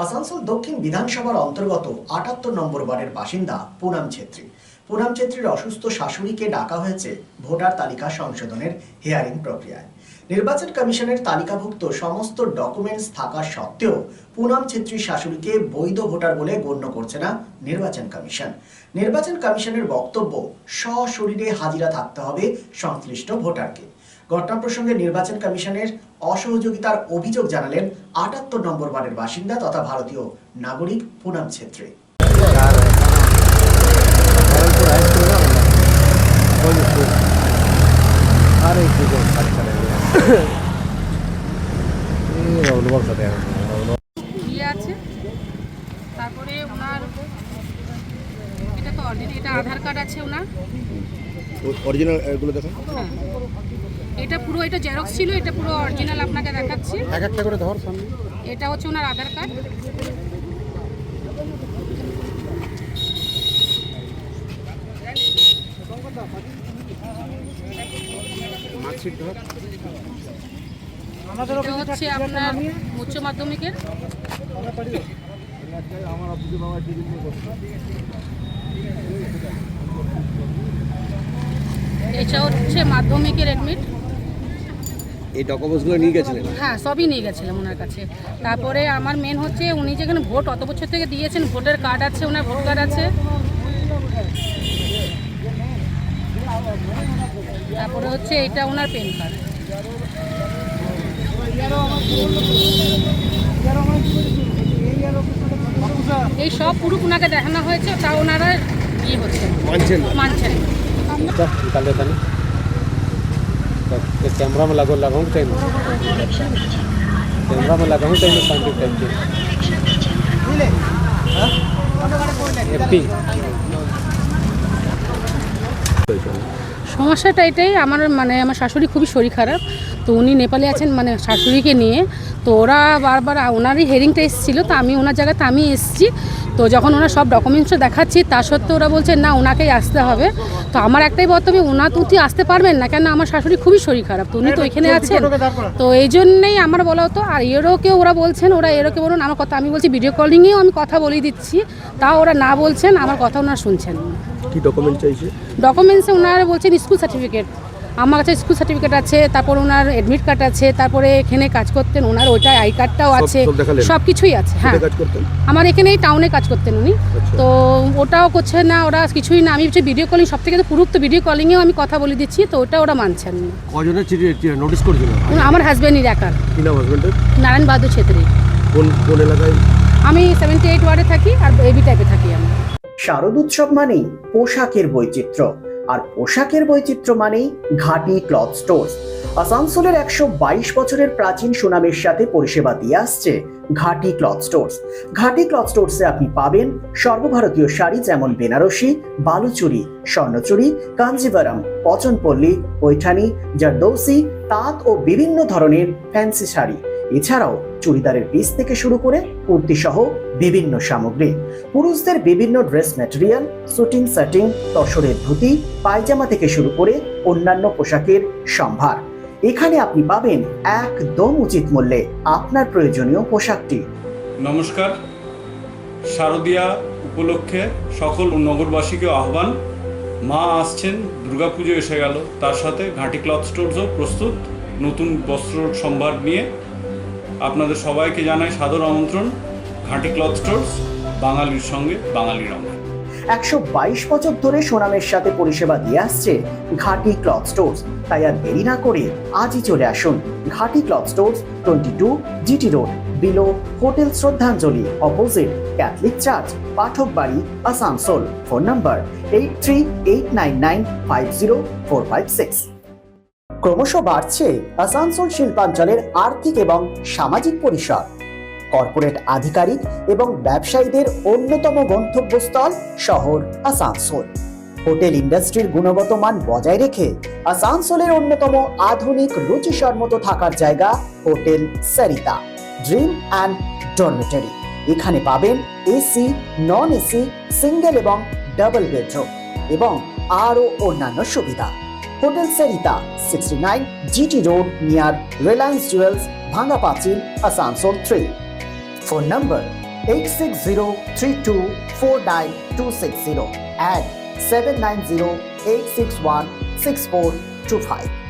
আসানসোল দক্ষিণ বিধানসভার অন্তর্গত ৭৮ নম্বর ওয়ার্ডের বাসিন্দা পুনাম ছেত্রী। পুনাম ছেত্রীর অসুস্থ শাশুড়িকে ডাকা হয়েছে ভোটার তালিকা সংশোধনের হিয়ারিং প্রক্রিয়ায়। নির্বাচন কমিশনের তালিকাভুক্ত সমস্ত ডকুমেন্টস থাকা সত্ত্বেও পুনাম ছেত্রীর শাশুড়িকে বৈধ ভোটার বলে গণ্য করছে না নির্বাচন কমিশন। নির্বাচন কমিশনের বক্তব্য, সশরীরে হাজিরা থাকতে হবে সংশ্লিষ্ট ভোটারকে। ঘটনা প্রসঙ্গে নির্বাচন কমিশনের অসহযোগিতার অভিযোগ জানালেন ৭৮ নম্বর ওয়ার্ডের বাসিন্দা তথা ভারতীয় নাগরিক পুনাম ছেত্রী। তারপরে ওনার এটা তো অরিজিনাল, এটা আধার কার্ড আছে ওনার অরিজিনাল এগুলো দেখুন। হ্যাঁ, এটা পুরো, এটা জেরক্স ছিল, এটা পুরো অরিজিনাল আপনাকে দেখাচ্ছি। এক একটা করে ধর সামনে। এটা হচ্ছে ওনার আধার কার্ড, মার্কশিট ধর। এটা হচ্ছে আপনার উচ্চ মাধ্যমিকের, এটা হচ্ছে মাধ্যমিকের অ্যাডমিট। এই ডকুমেন্টসগুলো নিয়ে গেছিলেন? হ্যাঁ, সবই নিয়ে গেছিলাম ওনার কাছে। তারপরে আমার মেন হচ্ছে উনি যেখানে ভোট অত বছর থেকে দিয়েছেন, ভোটার কার্ড আছে, ওনার ভোট কার্ড আছে। তারপরে হচ্ছে এটা ওনার পেন কার্ড। এই সব পুরো ওনাকে দেখানো হয়েছে, তা ওনারা ইয়ে হচ্ছে মানছেন। निकाल देता नहीं तो कैमरा में लगाऊँ टाइम, कैमरा में लगाऊँ टाइम एफपी। সমস্যাটা এটাই, আমার আমার শাশুড়ি খুবই শরীর খারাপ, তো উনি নেপালে আছেন শাশুড়িকে নিয়ে। তো ওরা বারবার ওনারই হেয়ারিংটা এসেছিলো, তো আমি ওনার জায়গাতে আমি এসেছি। তো যখন ওনার সব ডকুমেন্টসটা দেখাচ্ছি, তা সত্ত্বেও ওরা বলছে না, ওনাকেই আসতে হবে। তো আমার একটাই বক্তব্য, ওনা তো উঠি আসতে পারবেন না কেন? আমার শাশুড়ি খুবই শরীর খারাপ, তো উনি তো এখানে আছেন। তো এই জন্যেই আমার বলা হতো। আর এরোকেও ওরা বলছেন, ওরা এরোকে বলুন আমার কথা, আমি বলছি ভিডিও কলিংয়েও আমি কথা বলে দিচ্ছি, তাও ওরা না বলছেন, আমার কথা ওনারা শুনছেন না। কি ডকুমেন্ট চাইছে? ডকুমেন্টসে ওনারা বলছেন স্কুল সার্টিফিকেট, আমার কাছে স্কুল সার্টিফিকেট আছে, তারপর ওনার অ্যাডমিট কার্ড আছে, তারপরে এখানে কাজ করতেন ওনার ওইটা আই কার্ডটাও আছে, সব কিছুই আছে। হ্যাঁ, আমার এখানে এই টাউনে কাজ করতেন উনি। তো ওটাও করছে না ওরা, কিছুই না। আমি ভিডিও কলিং, সব থেকে তো পুরো তো ভিডিও কলিংয়েও আমি কথা বলে দিচ্ছি, তো ওটা ওরা মানছেন না। কজনের নোটিশ করেছিল? আমার হাজব্যান্ডই একার। কি নাম হাজব্যান্ডের? নারায়ণ বাহাদুর ছেত্রী। কোন এলাকায়? আমি 78 ওয়ার্ডে থাকি, আর এবি টাইপে থাকি আমি। শারদোৎসব মানেই পোশাকের বৈচিত্র্য, আর পোশাকের বৈচিত্র্য মানেই ঘাটি ক্লথ স্টোর্স। আসানসোলের 122 বছরের প্রাচীন সুনামের সাথে পরিষেবা দিয়ে আসছে ঘাটি ক্লথ স্টোর্স। ঘাটি ক্লথ স্টোর্সে আপনি পাবেন সর্বভারতীয় শাড়ি, যেমন বেনারসি, বালুচুরি, স্বর্ণচুরি, কাঞ্জিভারাম, পচনপল্লী, পৈঠানি, জারদৌসি, তাঁত ও বিভিন্ন ধরনের ফ্যান্সি শাড়ি। এছাড়াও চুড়িদারের পিস থেকে শুরু করে কুর্তি সহ বিভিন্ন সামগ্রী, পুরুষদের বিভিন্ন ড্রেস ম্যাটেরিয়াল, শুটিং সেটিং, তসরের ধুতি, পায়জামা থেকে শুরু করে অন্যান্য পোশাকের সম্ভার। এখানে আপনি পাবেন একদম উচিত মূল্যে আপনার প্রয়োজনীয় পোশাকটি। নমস্কার, শারদীয়া উপলক্ষে সকল নগরবাসীকে আহ্বান। মা আসছেন, দুর্গাপুজো এসে গেল, তার সাথে ঘাটি ক্লথ স্টোরসও প্রস্তুত নতুন বস্ত্র সম্ভার নিয়ে। আপনাদের সবাইকে জানাই সাদর আমন্ত্রণ। ঘাটি ক্লথ স্টোরস, বাঙালির সঙ্গে বাঙালির আমরা। 122 বছর ধরে সুনামের সাথে পরিষেবা দিয়ে আসছে ঘাটি ক্লথ স্টোরস। তাই আর দেরি না করে আজই চলে আসুন ঘাটি cloth stores, 22 GT road, below hotel শ্রদ্ধাঞ্জলি, অপোজিট ক্যাথলিক চার্চ, পাঠক বাড়ি, আসানসোল। Phone number 8389950456। ক্রমশ বাড়ছে আসানসোল শিল্পাঞ্চলের আর্থিক এবং সামাজিক পরিসর। কর্পোরেট আধিকারিক এবং ব্যবসায়ীদের অন্যতম গন্তব্যস্থল শহর আসানসোল। হোটেল ইন্ডাস্ট্রির গুণগত মান বজায় রেখে আসানসোলের অন্যতম আধুনিক রুচিসম্মত থাকার জায়গা hotel Sarita dream and dormitory. এখানে পাবেন এসি, নন এসি, সিঙ্গেল এবং ডাবল বেডরুম এবং আরও অন্যান্য সুবিধা। Hotel Sarita, 69 GT road, near Reliance jewels, ভাঙ্গা পাঁচিল, আসানসোল 3। Phone number 8603249260 and 7908616425.